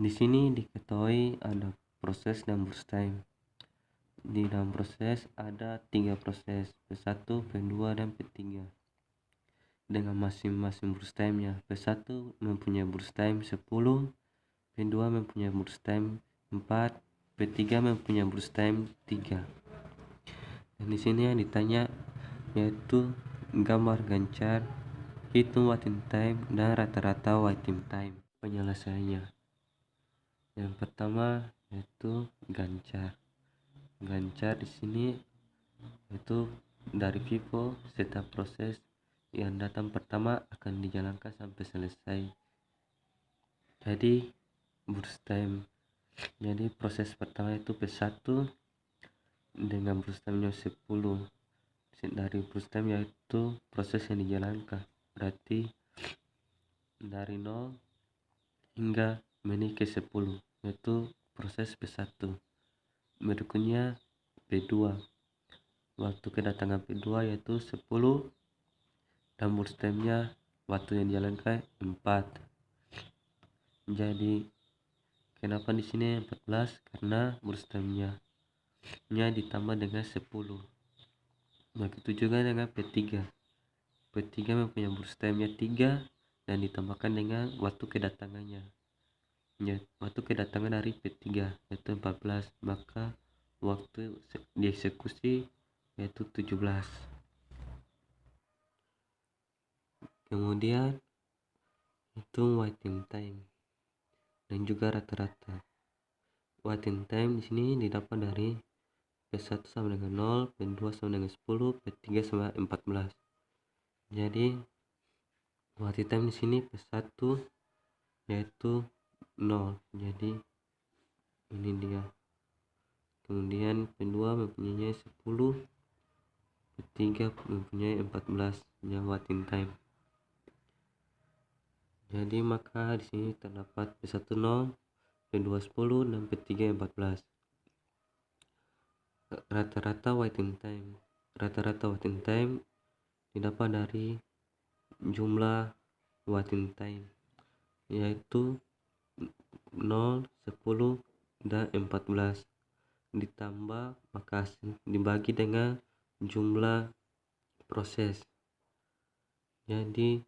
Di sini diketahui ada proses dan burst time. Di dalam proses ada 3 proses, P1, P2, dan P3. Dengan masing-masing burst time-nya. P1 mempunyai burst time 10, P2 mempunyai burst time 4, P3 mempunyai burst time 3. Dan di sini yang ditanya yaitu gambar gancar, hitung waiting time, dan rata-rata waiting time. Penyelesaiannya, yang pertama yaitu gancar. Gancar di sini yaitu dari Vivo, setiap proses yang datang pertama akan dijalankan sampai selesai. Jadi burst time, jadi proses pertama itu P1 dengan burst time-nya 10. Dari burst time yaitu proses yang dijalankan, berarti dari 0 hingga menit ke 10, yaitu proses P1. Berikutnya P2, waktu kedatangan P2 yaitu 10 dan burst time-nya waktu yang dijalankan 4. Jadi kenapa di sini 14? Karena burst time-nya ditambah dengan 10. Begitu juga dengan P3. P3 mempunyai burst time-nya 3 dan ditambahkan dengan waktu kedatangannya. Waktu kedatangan dari P3 yaitu 14, maka waktu dieksekusi yaitu 17. Kemudian hitung waiting time dan juga rata-rata. Waiting time di sini didapat dari P1 sama dengan 0, P2 sama dengan 10, P3 sama 14. Jadi waiting time di sini P1 yaitu 0. Jadi ini dia. Kemudian P2 mempunyai 10, P3 mempunyai 14 yang waiting time. Jadi maka di sini terdapat P1 0, P2 10 dan P3 14. Rata-rata waiting time. Rata-rata waiting time didapat dari jumlah waiting time yaitu 0, 10 dan 14 ditambah maka dibagi dengan jumlah proses. Jadi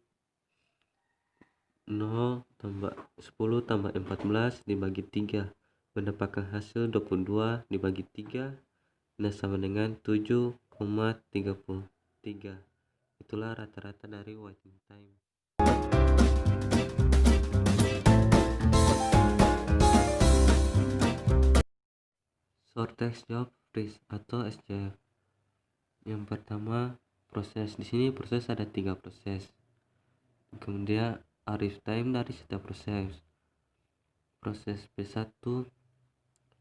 0 tambah 10 tambah 14 dibagi 3 mendapatkan hasil 22 dibagi 3 dan sama dengan 7,33. Itulah rata-rata dari waiting time. Short text job freeze atau SJF. Yang pertama proses, di sini proses ada 3 proses. Kemudian arrive time dari setiap proses. Proses P1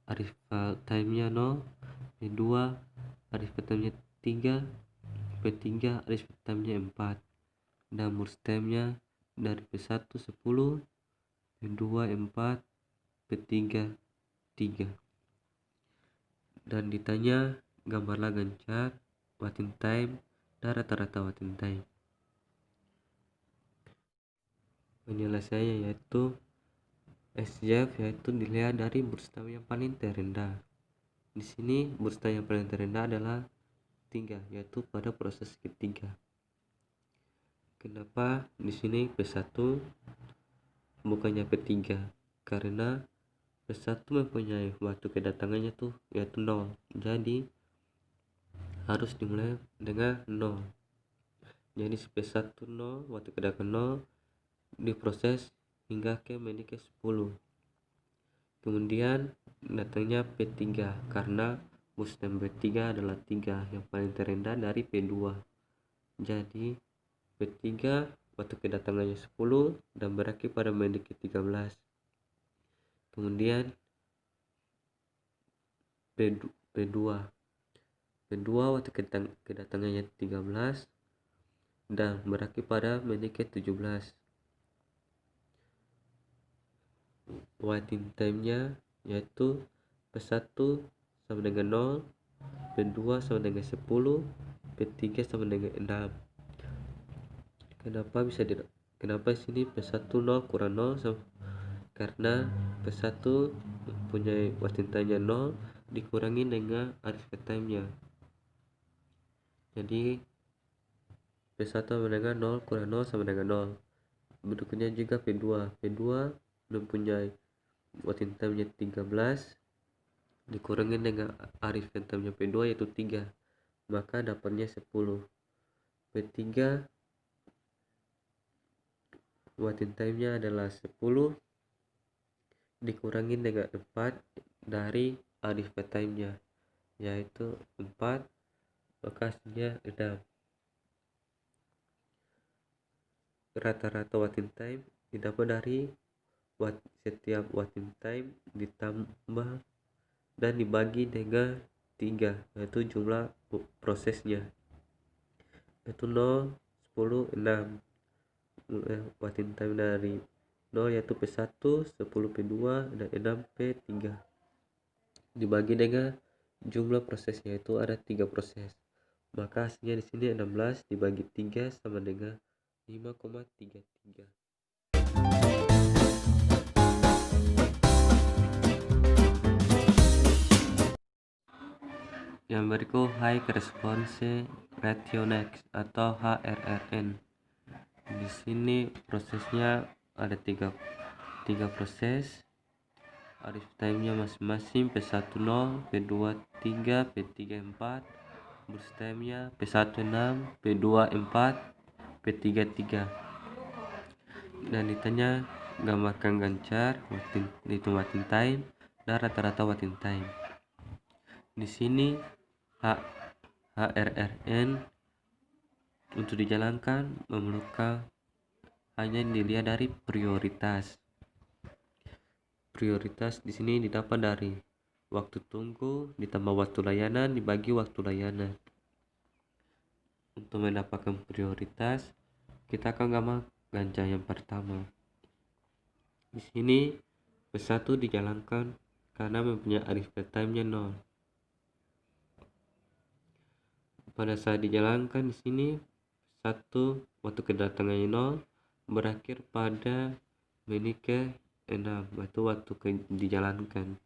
arrival time-nya 0, P2 arrival time-nya 3, P3 arrival time-nya 4, dan burst time-nya dari P1 10, P2 4, P3 3. Dan ditanya gambarlah gancar, waiting time, dan rata-rata waiting time. Penyelesaiannya yaitu SJF yaitu dilihat dari burst time yang paling terendah. Di sini burst time yang paling terendah adalah 3, yaitu pada proses ketiga. Kenapa di sini P1 bukannya P3? Karena P1 mempunyai waktu kedatangannya tuh yaitu 0. Jadi harus dimulai dengan 0. Jadi P1 0, waktu kedatangan 0 diproses hingga ke menit ke 10. Kemudian datangnya P3 karena burst time P3 adalah 3 yang paling terendah dari P2. Jadi P3 waktu kedatangannya 10 dan berakhir pada menit ke 13. Kemudian P2 waktu kedatangannya 13 dan berakhir pada menit ke 17. Waiting time-nya yaitu P1 sama dengan 0, P2 sama dengan 10, P3 sama dengan 6. Kenapa sini P1 0 kurang 0 karena P1 mempunyai waiting time-nya 0 dikurangi dengan arrival time-nya. Jadi P1 sama dengan 0 kurang 0 sama dengan 0. Berikutnya juga P2 mempunyai waiting time-nya 13 dikurangi dengan arrival time-nya P2 yaitu 3, maka dapatnya 10. P3 waiting time-nya adalah 10 dikurangi dengan 4 dari arrival time-nya yaitu 4, maka hasilnya 6. Rata-rata waiting time didapat dari setiap waiting time ditambah dan dibagi dengan 3, yaitu jumlah prosesnya, yaitu 0, 10, 6. Waiting time dari 0 yaitu P1, 10 P2 dan 6 P3 dibagi dengan jumlah prosesnya, yaitu ada 3 proses, maka hasilnya di sini 16 dibagi 3 sama dengan 5,33. Yang berikut High Response Reactionex atau HRRN. Di sini prosesnya ada tiga proses. Arrival time-nya masing-masing P1 0, P2 3, P3 4. Burst time-nya P1 6, P2 4, P3 3. Dan ditanya gambarkan gancar hitung waiting time dan rata-rata waiting time. Di sini HRRN untuk dijalankan memerlukan hanya dilihat dari prioritas. Prioritas di sini didapat dari waktu tunggu ditambah waktu layanan dibagi waktu layanan. Untuk mendapatkan prioritas, kita akan gambar gancar yang pertama. Di sini P1 dijalankan karena mempunyai arrival time-nya 0. Pada saat dijalankan di sini P1 waktu kedatangannya 0 berakhir pada menit ke-6, yaitu waktu dijalankan.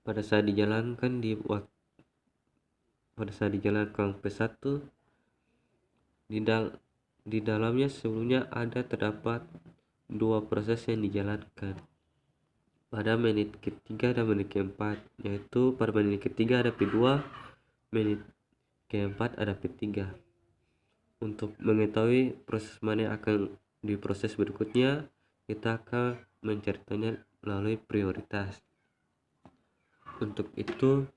Pada saat dijalankan P1 di dalamnya sebelumnya terdapat 2 proses yang dijalankan pada menit ketiga dan menit keempat, yaitu pada menit ketiga ada P2, menit keempat ada P3. Untuk mengetahui proses mana yang akan diproses berikutnya, kita akan menceritanya melalui prioritas. Untuk itu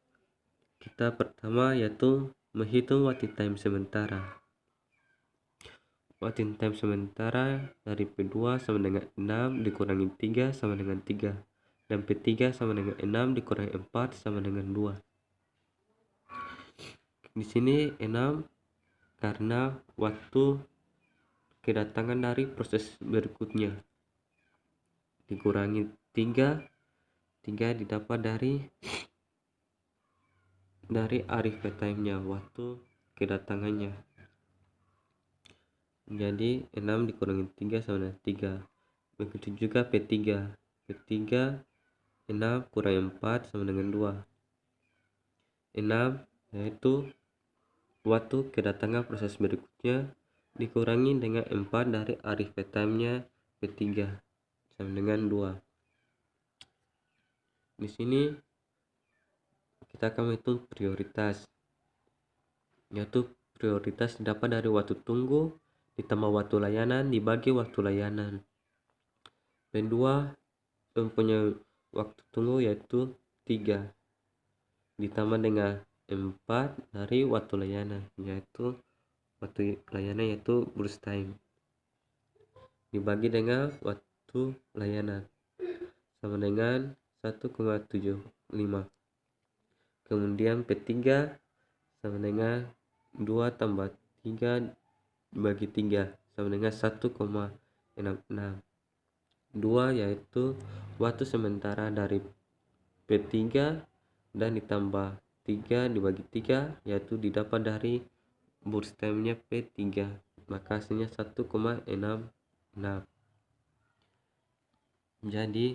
kita pertama yaitu menghitung waiting time sementara. Waiting time sementara dari P2 sama dengan 6 dikurangi 3 sama dengan 3, dan P3 sama dengan 6 dikurangi 4 sama dengan 2. Di sini 6 karena waktu kedatangan dari proses berikutnya, dikurangi 3 didapat dari arrival time-nya, waktu kedatangannya. Jadi 6 dikurangi 3 sama dengan 3. Begitu juga P3 6 kurang 4 sama dengan 2. 6 yaitu waktu kedatangan proses berikutnya dikurangi dengan 4 dari arrival time-nya P3 sama dengan 2. Di sini kita akan menghitung prioritas, yaitu prioritas didapat dari waktu tunggu ditambah waktu layanan dibagi waktu layanan. P2 mempunyai waktu tunggu yaitu 3 ditambah dengan 4 dari waktu layanan, yaitu waktu layanan yaitu burst time dibagi dengan waktu layanan sama dengan 1,75. Kemudian P3 sama dengan 2 tambah 3 bagi 3 sama dengan 1,66. 2 yaitu waktu sementara dari P3 dan ditambah 3 dibagi 3 yaitu didapat dari burst time-nya P3. maka hasilnya 1,66. Jadi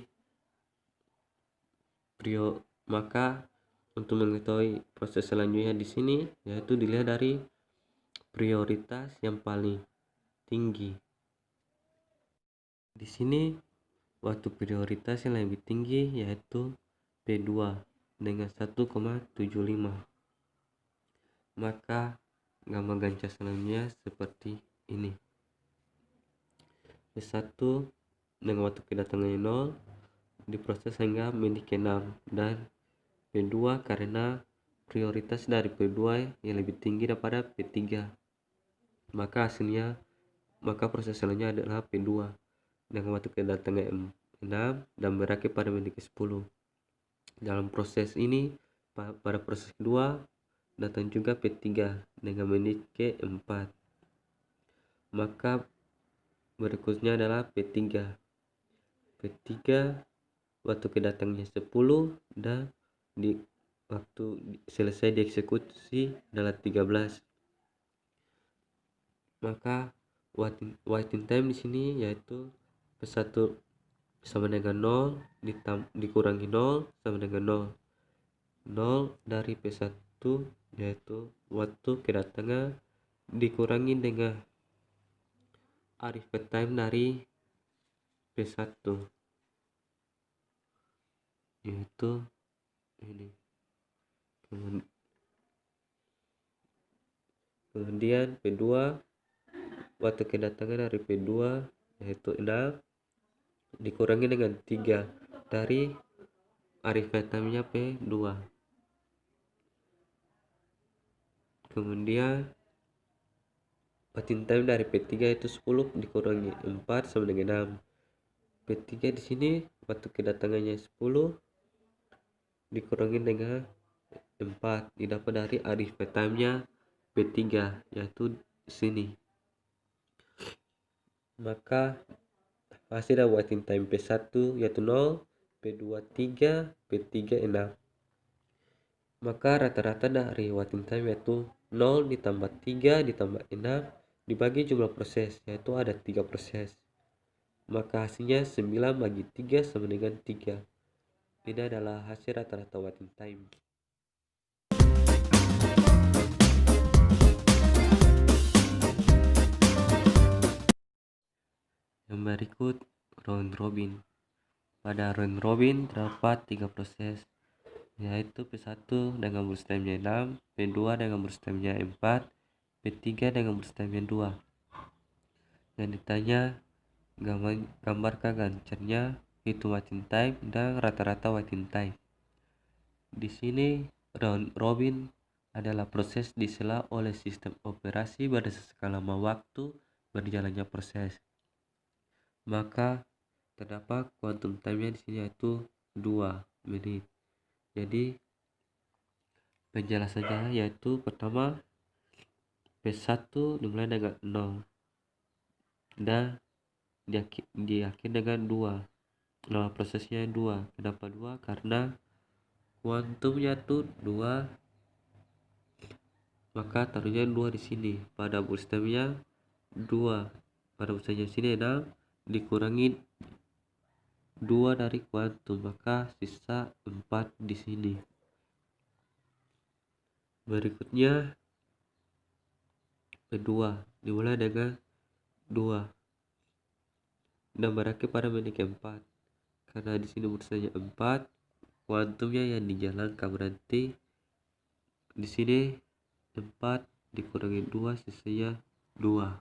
maka untuk mengetahui proses selanjutnya di sini yaitu dilihat dari prioritas yang paling tinggi. Di sini waktu prioritas yang lebih tinggi yaitu P2 dengan 1,75. Maka gambar gancar selanjutnya seperti ini. P1 dengan waktu kedatangannya 0 diproses hingga menit ke-6, dan P2 karena prioritas dari P2 yang lebih tinggi daripada P3, maka proses selanjutnya adalah P2 dengan waktu kedatangan 6 dan berakhir pada menit ke-10. Dalam proses ini pada proses kedua datang juga P3 dengan menit ke-4. Maka berikutnya adalah P3 waktu kedatangannya 10 dan di waktu selesai dieksekusi adalah 13. Maka waiting time di sini yaitu P1 sama dengan 0 dikurangi 0 sama dengan 0 dari P1 yaitu waktu kedatangan dikurangi dengan arrival time dari P1 yaitu ini. Kemudian P2 waktu kedatangan dari P2 yaitu 6 dikurangi dengan 3 dari arrival time-nya P2. Kemudian waiting time dari P3 itu 10 dikurangi 4 sama dengan 6. P3 di sini waktu kedatangannya 10 dikurangi dengan 4 didapat dari arrival time-nya P3 yaitu sini. Maka hasil dari waiting time P1 yaitu 0, P2 3, P3 6. Maka rata-rata dari waiting time yaitu 0 ditambah 3 ditambah 6 dibagi jumlah proses yaitu ada 3 proses. Maka hasilnya 9 bagi 3 sama dengan 3. Ini adalah hasil rata-rata waiting time. Yang berikut round robin. Pada round robin terdapat 3 proses yaitu P1 dengan burst time-nya 6, P2 dengan burst time-nya 4, P3 dengan burst time-nya 2. Yang ditanya gambarkan gancarnya, hitung waiting time dan rata-rata waiting time. Di sini round robin adalah proses disela oleh sistem operasi berdasarkan lama waktu berjalannya proses. Maka terdapat quantum time-nya di sini yaitu 2 menit. Jadi penjelasannya yaitu pertama P1 dimulai dengan 0 dan diakhiri dengan 2. Nah, prosesnya 2. Kenapa 2? Karena kuantumnya tuh 2, maka taruhnya 2 di sini. Pada burst time-nya 2. Pada burst time-nya sini 6 dikurangi 2 dari kuantum, maka sisa 4 di sini. Berikutnya P2 dimulai dengan 2 dan berakhir pada menit ke-4. Karena di sini bursanya 4, kuantumnya yang dijalankan berarti di sini 4 dikurangi 2 sisanya 2.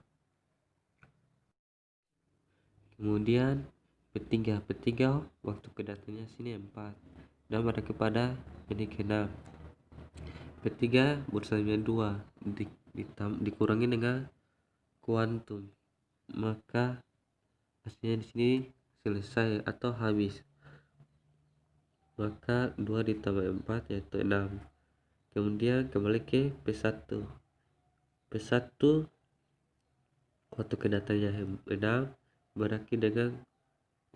Kemudian P3 waktu kedatangannya sini 4 dan berakhir pada menit ke-6. P3 bursanya 2 dikurangi dengan kuantum, maka hasilnya di sini selesai atau habis. Maka 2 ditambah 4 yaitu 6. Kemudian kembali ke P1 waktu kedatangannya 6 berakhir dengan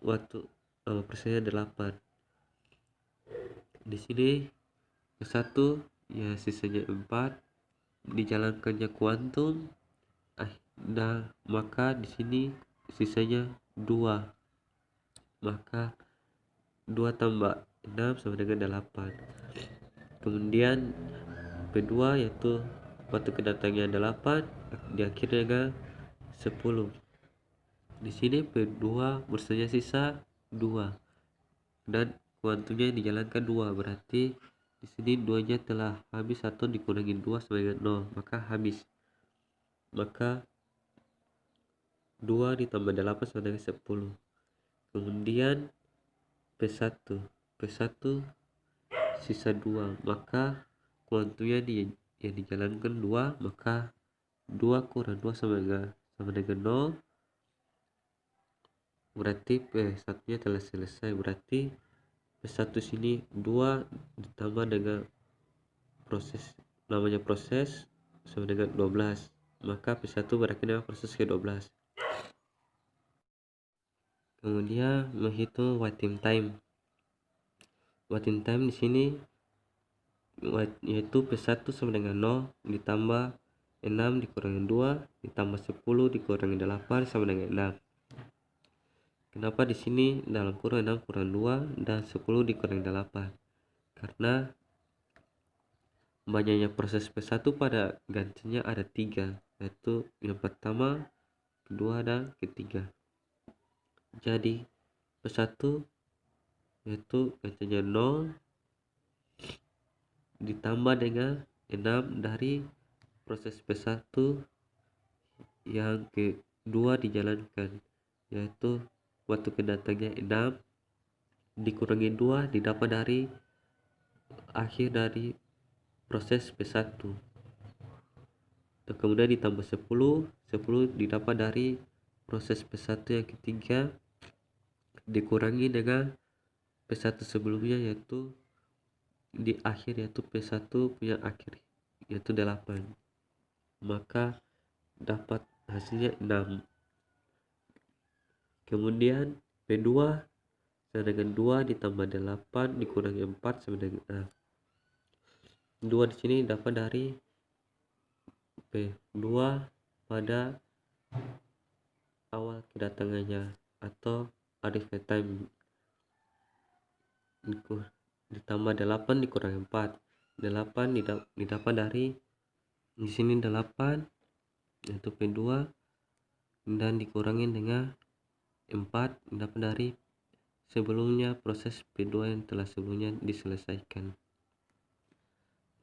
waktu persenya 8. Di sini P1 ya sisanya 4 dijalankannya kuantum, Nah, maka di sini sisanya 2. Maka 2 tambah 6 sama dengan 8. Kemudian P2 yaitu waktu kedatangannya 8 diakhiri dengan 10. Di sini P2 bersanya sisa 2 dan kuantumnya dijalankan 2, berarti di sini 2-nya telah habis atau dikurangi 2 sama dengan 0, maka habis. Maka 2 ditambah 8 sama dengan 10. Kemudian P1 sisa 2, maka kuantumnya yang dijalankan 2, maka 2 kurang 2 sama dengan 0, berarti P1 nya telah selesai. Berarti P1 sini 2 ditambah dengan proses sama dengan 12, maka P1 berakhir dengan proses ke-12. Kemudian menghitung waiting time. Waiting time di sini yaitu P1 sama dengan 0 ditambah 6 dikurangi 2 ditambah 10 dikurangi 8 sama dengan 6. Kenapa di sini dalam kurung 6 kurang 2 dan 10 dikurangi 8? Karena banyaknya proses P1 pada gantinya ada 3, yaitu yang pertama, kedua, dan ketiga. Jadi P1 yaitu gantinya 0 ditambah dengan 6 dari proses P1 yang kedua dijalankan, yaitu waktu kedatangannya 6 dikurangi 2 didapat dari akhir dari proses P1. Dan kemudian ditambah 10 didapat dari proses P1 yang ketiga dikurangi dengan P1 sebelumnya, yaitu di akhir, yaitu P1 punya akhir yaitu 8, maka dapat hasilnya 6. Kemudian P2 sama dengan 2 ditambah 8 dikurangi 4 sama dengan 6. 2 di sini dapat dari P2 pada awal kedatangannya atau arrival time, ditambah 8 dikurangi 4. 8 didapat dari di sini 8 yaitu P2 dan dikurangi dengan 4 didapat dari sebelumnya proses P2 yang telah sebelumnya diselesaikan.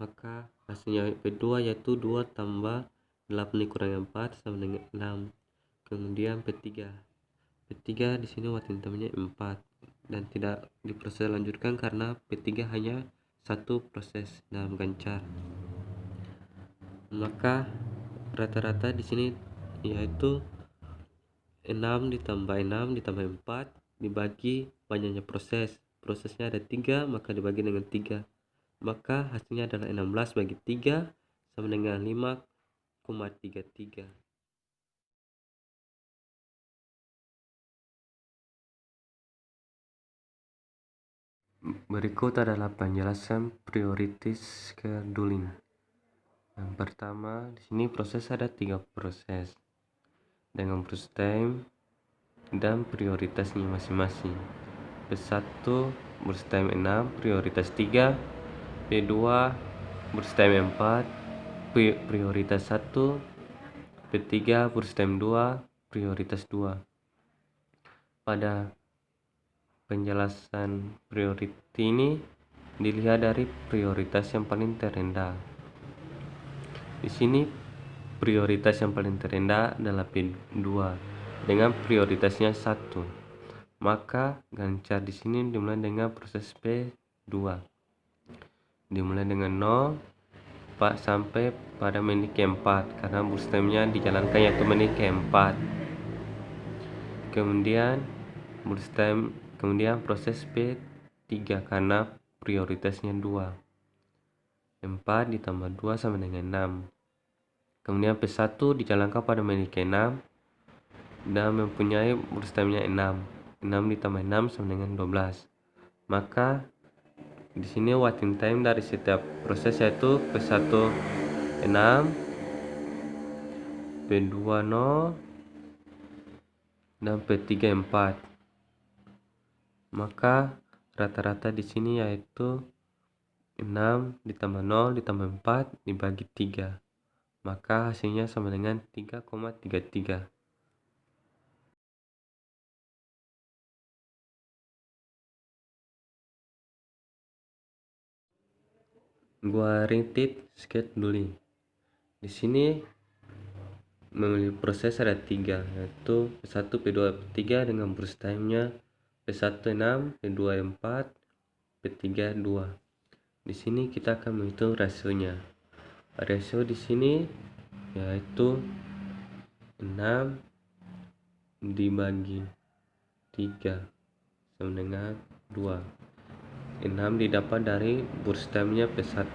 Maka hasilnya P2 yaitu 2 tambah 8 dikurangi 4 sama dengan 6. Kemudian P3 di sini waiting time-nya 4 dan tidak diproses lanjutkan karena P3 hanya satu proses dalam gancar. Maka rata-rata di sini yaitu 6 ditambah 4 dibagi banyaknya prosesnya ada 3, maka dibagi dengan 3, maka hasilnya adalah 16 bagi 3 sama dengan 5,33. Berikut adalah penjelasan priority scheduling. Yang pertama, di sini proses ada 3 proses dengan proses time dan prioritasnya masing-masing. P1 burst time 6, prioritas 3. P2 burst time 4, prioritas 1. P3 burst time 2, prioritas 2. Pada penjelasan priority ini dilihat dari prioritas yang paling terendah. Di sini prioritas yang paling terendah adalah P2 dengan prioritasnya 1. Maka gancar di sini dimulai dengan proses P2. Dimulai dengan 0 sampai pada menit ke-4 karena burst time-nya dijalankan yaitu menit ke-4. Kemudian proses P3 karena prioritasnya 2. 4 ditambah 2 sama dengan 6. Kemudian P1 dijalankan pada menit ke-6 dan mempunyai burst time-nya 6. 6 ditambah 6 sama dengan 12. Maka di sini waiting time dari setiap proses yaitu P1 6, P2 0 dan P3 4. Maka rata-rata di sini yaitu 6 ditambah 0 ditambah 4 dibagi 3. Maka hasilnya sama dengan 3,33. Gua rintit scheduling. Di sini memiliki proses ada 3, yaitu P1, P2, P3 dengan burst time-nya P1 6, P2 4, P3 2. Di sini kita akan menghitung rasionya. Rasio di sini yaitu 6 dibagi 3 sama dengan 2. 6 didapat dari burst time-nya P1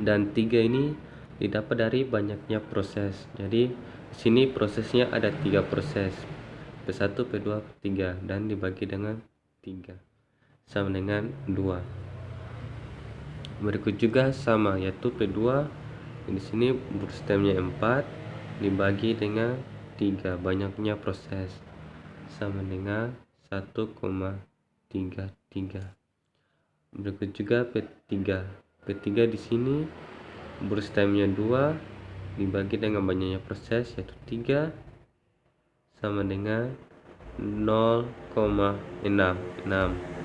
dan 3 ini didapat dari banyaknya proses. Jadi di sini prosesnya ada 3 proses, P1, P2, P3 dan dibagi dengan 3 sama dengan 2. Berikut juga sama, yaitu P2 di sini burst time-nya 4 dibagi dengan 3 banyaknya proses sama dengan 1,33. Berikut juga P3. P3 di sini burst time-nya 2 dibagi dengan banyaknya proses yaitu 3 sama dengan 0,66.